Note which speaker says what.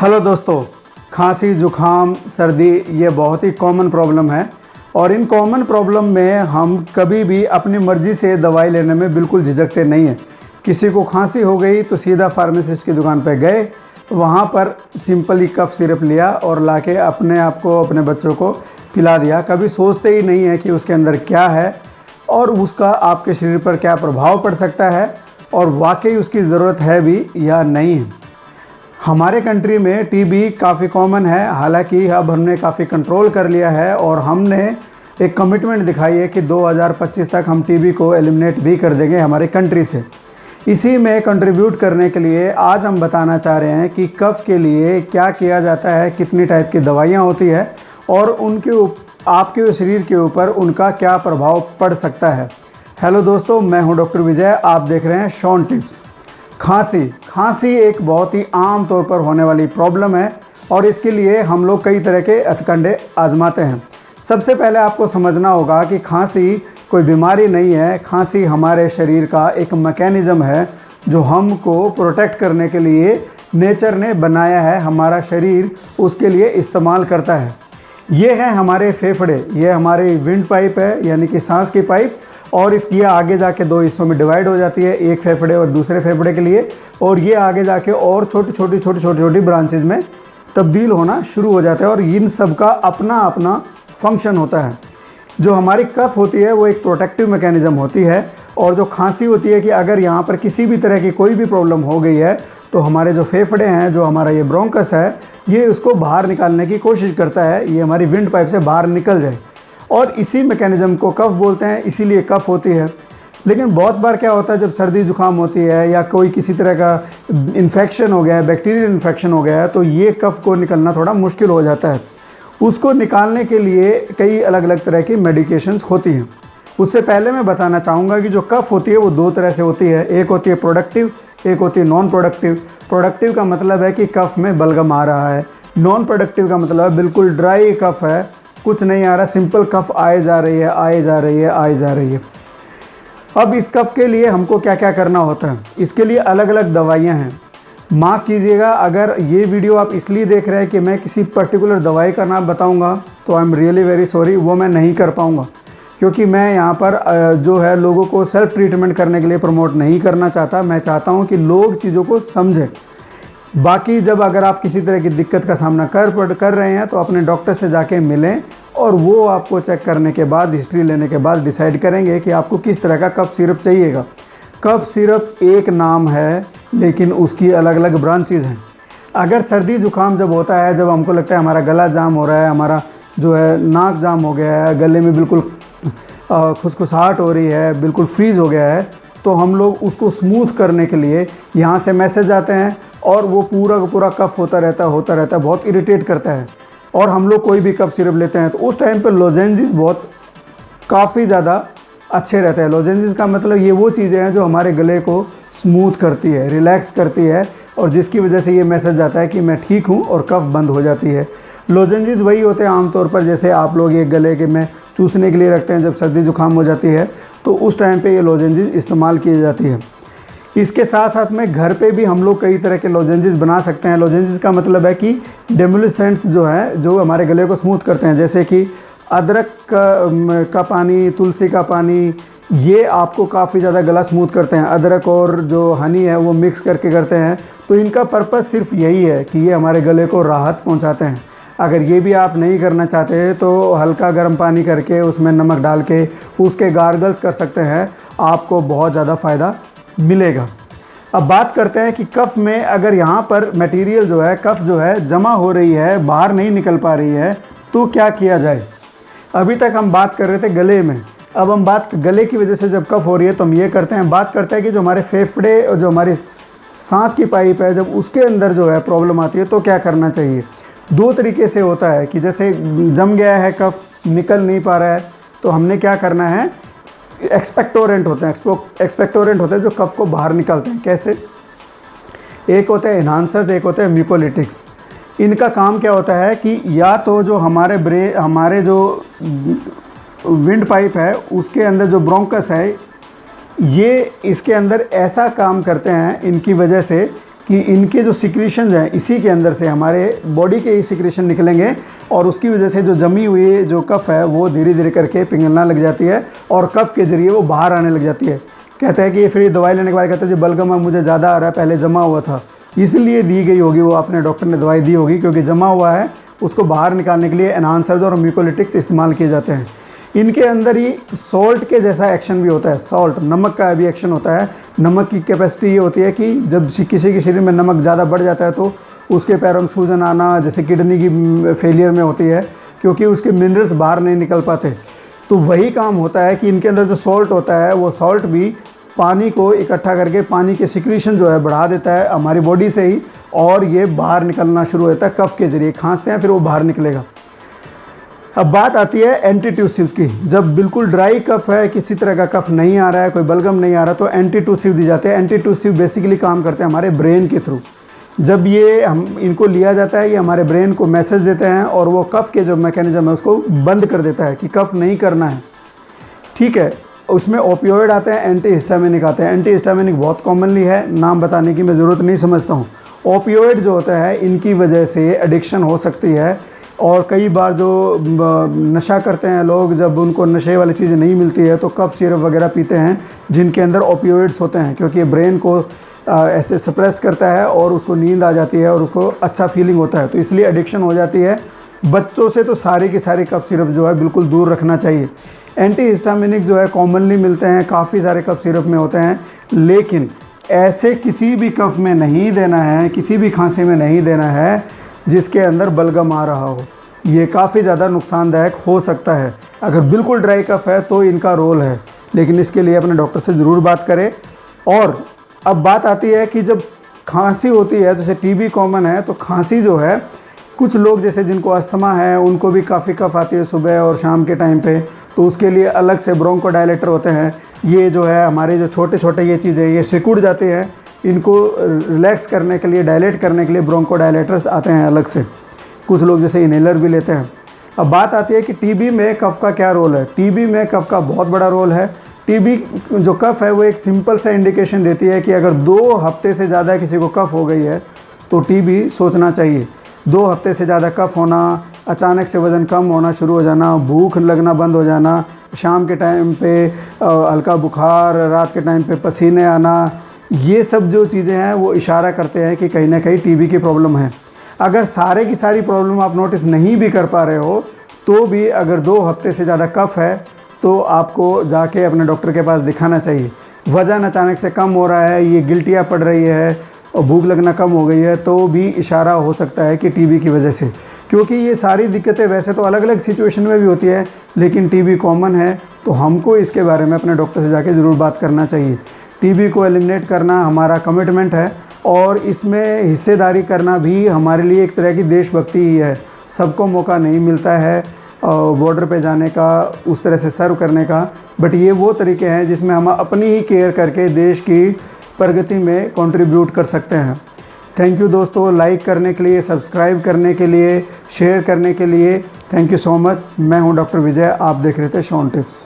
Speaker 1: Hello दोस्तों, खांसी, जुखाम, सर्दी ये बहुत ही कॉमन प्रॉब्लम है और इन कॉमन प्रॉब्लम में हम कभी भी अपनी मर्ज़ी से दवाई लेने में बिल्कुल झिझकते नहीं हैं। किसी को खांसी हो गई तो सीधा फार्मासिस्ट की दुकान पर गए, वहाँ पर सिंपली कफ सिरप लिया और लाके अपने आप को, अपने बच्चों को पिला दिया। कभी सोचते ही नहीं है कि उसके अंदर क्या है और उसका आपके शरीर पर क्या प्रभाव पड़ सकता है और वाकई उसकी ज़रूरत है भी या नहीं है। हमारे कंट्री में टीबी काफ़ी कॉमन है, हालांकि अब हमने काफ़ी कंट्रोल कर लिया है और हमने एक कमिटमेंट दिखाई है कि 2025 तक हम टीबी को एलिमिनेट भी कर देंगे हमारे कंट्री से। इसी में कंट्रीब्यूट करने के लिए आज हम बताना चाह रहे हैं कि कफ के लिए क्या किया जाता है, कितनी टाइप की दवाइयाँ होती है और उनके आपके शरीर के ऊपर उनका क्या प्रभाव पड़ सकता है। हेलो दोस्तों, मैं हूं डॉक्टर विजय, आप देख रहे हैं शॉन टिप्स। खांसी एक बहुत ही आम तौर पर होने वाली प्रॉब्लम है और इसके लिए हम लोग कई तरह के हथकंडे आजमाते हैं। सबसे पहले आपको समझना होगा कि खांसी कोई बीमारी नहीं है। खांसी हमारे शरीर का एक मैकेनिज़्म है जो हमको प्रोटेक्ट करने के लिए नेचर ने बनाया है, हमारा शरीर उसके लिए इस्तेमाल करता है। ये है हमारे फेफड़े, ये हमारी विंड पाइप है यानी कि सांस की पाइप, और इसकी आगे जाके दो हिस्सों में डिवाइड हो जाती है, एक फेफड़े और दूसरे फेफड़े के लिए, और ये आगे जाके और छोटी छोटी ब्रांचेज में तब्दील होना शुरू हो जाता है और इन सब का अपना अपना फंक्शन होता है। जो हमारी कफ होती है वो एक प्रोटेक्टिव मैकेनिज़्म होती है और जो खांसी होती है कि अगर यहाँ पर किसी भी तरह की कोई भी प्रॉब्लम हो गई है तो हमारे जो फेफड़े हैं, जो हमारा ये ब्रोंकस है, ये उसको बाहर निकालने की कोशिश करता है, ये हमारी विंड पाइप से बाहर निकल जाए और इसी मैकेनिज़्म को कफ बोलते हैं, इसीलिए कफ होती है। लेकिन बहुत बार क्या होता है, जब सर्दी जुकाम होती है या कोई किसी तरह का इन्फेक्शन हो गया है, बैक्टीरियल इन्फेक्शन हो गया है, तो ये कफ को निकलना थोड़ा मुश्किल हो जाता है। उसको निकालने के लिए कई अलग अलग तरह की मेडिकेशंस होती हैं। उससे पहले मैं बताना चाहूँगा कि जो कफ होती है वो दो तरह से होती है, एक होती है प्रोडक्टिव, एक होती है नॉन प्रोडक्टिव। प्रोडक्टिव का मतलब है कि कफ में बलगम आ रहा है, नॉन प्रोडक्टिव का मतलब है बिल्कुल ड्राई कफ है, कुछ नहीं आ रहा, सिंपल कफ आए जा रही है, आए जा रही है, आए जा रही है। अब इस कफ के लिए हमको क्या क्या करना होता है, इसके लिए अलग अलग दवाइयाँ हैं। माफ़ कीजिएगा अगर ये वीडियो आप इसलिए देख रहे हैं कि मैं किसी पर्टिकुलर दवाई का नाम बताऊंगा तो I am really very sorry, वो मैं नहीं कर पाऊंगा क्योंकि मैं यहाँ पर जो है लोगों को सेल्फ ट्रीटमेंट करने के लिए प्रमोट नहीं करना चाहता। मैं चाहता हूँ कि लोग चीज़ों को समझें। बाकी जब अगर आप किसी तरह की दिक्कत का सामना कर रहे हैं तो अपने डॉक्टर से जाके मिलें और वो आपको चेक करने के बाद, हिस्ट्री लेने के बाद डिसाइड करेंगे कि आपको किस तरह का कफ सिरप चाहिएगा। कफ सिरप एक नाम है लेकिन उसकी अलग अलग ब्रांचेज हैं। अगर सर्दी जुकाम जब होता है, जब हमको लगता है हमारा गला जाम हो रहा है, हमारा जो है नाक जाम हो गया है, गले में बिल्कुल खुसखुसाहट हो रही है, बिल्कुल फ्रीज हो गया है, तो हम लोग उसको स्मूथ करने के लिए यहाँ से मैसेज आते हैं और वो पूरा का पूरा कफ होता रहता है, बहुत इरिटेट करता है और हम लोग कोई भी कफ सिरप लेते हैं तो उस टाइम पर लोजेंजिस बहुत काफ़ी ज़्यादा अच्छे रहते हैं। लोजेंजिस का मतलब ये वो चीज़ें हैं जो हमारे गले को स्मूथ करती है, रिलैक्स करती है और जिसकी वजह से ये मैसेज आता है कि मैं ठीक हूँ और कफ बंद हो जाती है। लोजेंजिस वही होते हैं आमतौर पर जैसे आप लोग ये गले के में चूसने के लिए रखते हैं जब सर्दी जुकाम हो जाती है, तो उस टाइम पे ये लोजेंजिस इस्तेमाल की जाती है। इसके साथ साथ में घर पे भी हम लोग कई तरह के लोजेंजिस बना सकते हैं। लोजेंजिस का मतलब है कि डेमोलिसेंट्स जो है, जो हमारे गले को स्मूथ करते हैं, जैसे कि अदरक का पानी, तुलसी का पानी, ये आपको काफ़ी ज़्यादा गला स्मूथ करते हैं। अदरक और जो हनी है वो मिक्स करके करते हैं, तो इनका पर्पस सिर्फ यही है कि ये हमारे गले को राहत पहुंचाते हैं। अगर ये भी आप नहीं करना चाहते तो हल्का गर्म पानी करके उसमें नमक डाल के उसके गार्गल्स कर सकते हैं, आपको बहुत ज़्यादा फ़ायदा मिलेगा। अब बात करते हैं कि कफ में अगर यहाँ पर मटेरियल जो है, कफ जो है जमा हो रही है, बाहर नहीं निकल पा रही है, तो क्या किया जाए। अभी तक हम बात कर रहे थे गले में, अब हम बात गले की वजह से जब कफ हो रही है तो हम ये करते हैं, बात करते हैं कि जो हमारे फेफड़े और जो हमारी सांस की पाइप है, जब उसके अंदर जो है प्रॉब्लम आती है तो क्या करना चाहिए। दो तरीके से होता है कि जैसे जम गया है कफ, निकल नहीं पा रहा है, तो हमने क्या करना है, एक्सपेक्टोरेंट होते हैं जो कफ को बाहर निकालते हैं। कैसे, एक होते हैं एनहांसर्स, एक होते हैं म्यूकोलिटिक्स। इनका काम क्या होता है कि या तो जो हमारे जो विंड पाइप है उसके अंदर जो ब्रोंकस है, ये इसके अंदर ऐसा काम करते हैं इनकी वजह से कि इनके जो सिक्रीशंस हैं इसी के अंदर से हमारे बॉडी के ही सिक्रीशन निकलेंगे और उसकी वजह से जो जमी हुई जो कफ़ है वो धीरे धीरे करके पिघलना लग जाती है और कफ़ के ज़रिए वो बाहर आने लग जाती है। कहते हैं कि फिर ये दवाई लेने के बाद कहते हैं जी बलगम अब मुझे ज़्यादा आ रहा है, पहले जमा हुआ था, इसलिए दी गई होगी, वो अपने डॉक्टर ने दवाई दी होगी क्योंकि जमा हुआ है, उसको बाहर निकालने के लिए एनहांसर्स और म्यूकोलिटिक्स इस्तेमाल किए जाते हैं। इनके अंदर ही सॉल्ट के जैसा एक्शन भी होता है, सॉल्ट नमक का भी एक्शन होता है। नमक की कैपेसिटी ये होती है कि जब किसी के शरीर में नमक ज़्यादा बढ़ जाता है तो उसके पैरों में सूजन आना, जैसे किडनी की फेलियर में होती है क्योंकि उसके मिनरल्स बाहर नहीं निकल पाते। तो वही काम होता है कि इनके अंदर जो सॉल्ट होता है वो सॉल्ट भी पानी को इकट्ठा करके पानी के सिक्रीशन जो है बढ़ा देता है हमारी बॉडी से ही, और ये बाहर निकलना शुरू होता है कफ़ के ज़रिए। खांसते हैं फिर वो बाहर निकलेगा। अब बात आती है एंटीट्यूसिव्स की। जब बिल्कुल ड्राई कफ़ है, किसी तरह का कफ़ नहीं आ रहा है, कोई बलगम नहीं आ रहा, तो एंटीट्यूसिव दी जाते हैं। एंटीट्यूसिव बेसिकली काम करते हैं हमारे ब्रेन के थ्रू। जब ये हम इनको लिया जाता है, ये हमारे ब्रेन को मैसेज देते हैं और वो कफ़ के जो मैकेनिज्म है उसको बंद कर देता है कि कफ़ नहीं करना है। ठीक है, उसमें ओपियोइड आते हैं, एंटीहिस्टामिनिक आते हैं। एंटीहिस्टामिनिक बहुत कॉमनली है, नाम बताने की मैं ज़रूरत नहीं समझता हूँ। ओपियोइड जो होता है इनकी वजह से एडिक्शन हो सकती है, और कई बार जो नशा करते हैं लोग, जब उनको नशे वाली चीज़ें नहीं मिलती है तो कफ सिरप वगैरह पीते हैं जिनके अंदर ओपियोइड्स होते हैं, क्योंकि ये ब्रेन को ऐसे सप्रेस करता है और उसको नींद आ जाती है और उसको अच्छा फीलिंग होता है, तो इसलिए एडिक्शन हो जाती है। बच्चों से तो सारी की सारी कफ सिरप जो है बिल्कुल दूर रखना चाहिए। एंटीहिस्टामिनिक जो है कॉमनली मिलते हैं, काफ़ी सारे कफ सिरप में होते हैं, लेकिन ऐसे किसी भी कफ में नहीं देना है, किसी भी खांसी में नहीं देना है जिसके अंदर बलगम आ रहा हो। ये काफ़ी ज़्यादा नुकसानदायक हो सकता है। अगर बिल्कुल ड्राई कफ है तो इनका रोल है, लेकिन इसके लिए अपने डॉक्टर से ज़रूर बात करें। और अब बात आती है कि जब खांसी होती है, जैसे टीबी कॉमन है, तो खांसी जो है कुछ लोग जैसे जिनको अस्थमा है उनको भी काफ़ी कफ आती है सुबह और शाम के टाइम पे, तो उसके लिए अलग से ब्रोंकोडायलेटर होते हैं। ये जो है हमारे जो छोटे छोटे ये चीज़ें ये सिकुड़ जाते हैं, इनको रिलैक्स करने के लिए, डायलेट करने के लिए ब्रोंकोडायलेटर्स आते हैं अलग से। कुछ लोग जैसे इनहेलर भी लेते हैं। अब बात आती है कि टीबी में कफ़ का क्या रोल है। टीबी में कफ़ का बहुत बड़ा रोल है। टीबी जो कफ़ है वो एक सिंपल सा इंडिकेशन देती है कि अगर 2 हफ्ते से ज़्यादा किसी को कफ़ हो गई है तो टीबी सोचना चाहिए। 2 हफ्ते से ज़्यादा कफ़ होना, अचानक से वज़न कम होना शुरू हो जाना, भूख लगना बंद हो जाना, शाम के टाइम पे हल्का बुखार, रात के टाइम पे पसीने आना, ये सब जो चीज़ें हैं वो इशारा करते हैं कि कहीं ना कहीं टीबी की प्रॉब्लम है। अगर सारे की सारी प्रॉब्लम आप नोटिस नहीं भी कर पा रहे हो तो भी अगर 2 हफ्ते से ज़्यादा कफ़ है तो आपको जाके अपने डॉक्टर के पास दिखाना चाहिए। वज़न अचानक से कम हो रहा है, ये गिल्टियाँ पड़ रही है और भूख लगना कम हो गई है, तो भी इशारा हो सकता है कि टीबी की वजह से। क्योंकि ये सारी दिक्कतें वैसे तो अलग अलग सिचुएशन में भी होती है, लेकिन टीबी कॉमन है, तो हमको इसके बारे में अपने डॉक्टर से जाके ज़रूर बात करना चाहिए। टीबी को एलिमिनेट करना हमारा कमिटमेंट है और इसमें हिस्सेदारी करना भी हमारे लिए एक तरह की देशभक्ति ही है। सबको मौका नहीं मिलता है बॉर्डर पे जाने का, उस तरह से सर्व करने का, बट ये वो तरीके हैं जिसमें हम अपनी ही केयर करके देश की प्रगति में कंट्रीब्यूट कर सकते हैं। थैंक यू दोस्तों, लाइक करने के लिए, सब्सक्राइब करने के लिए, शेयर करने के लिए थैंक यू सो मच। मैं हूं डॉक्टर विजय, आप देख रहे थे शॉन टिप्स।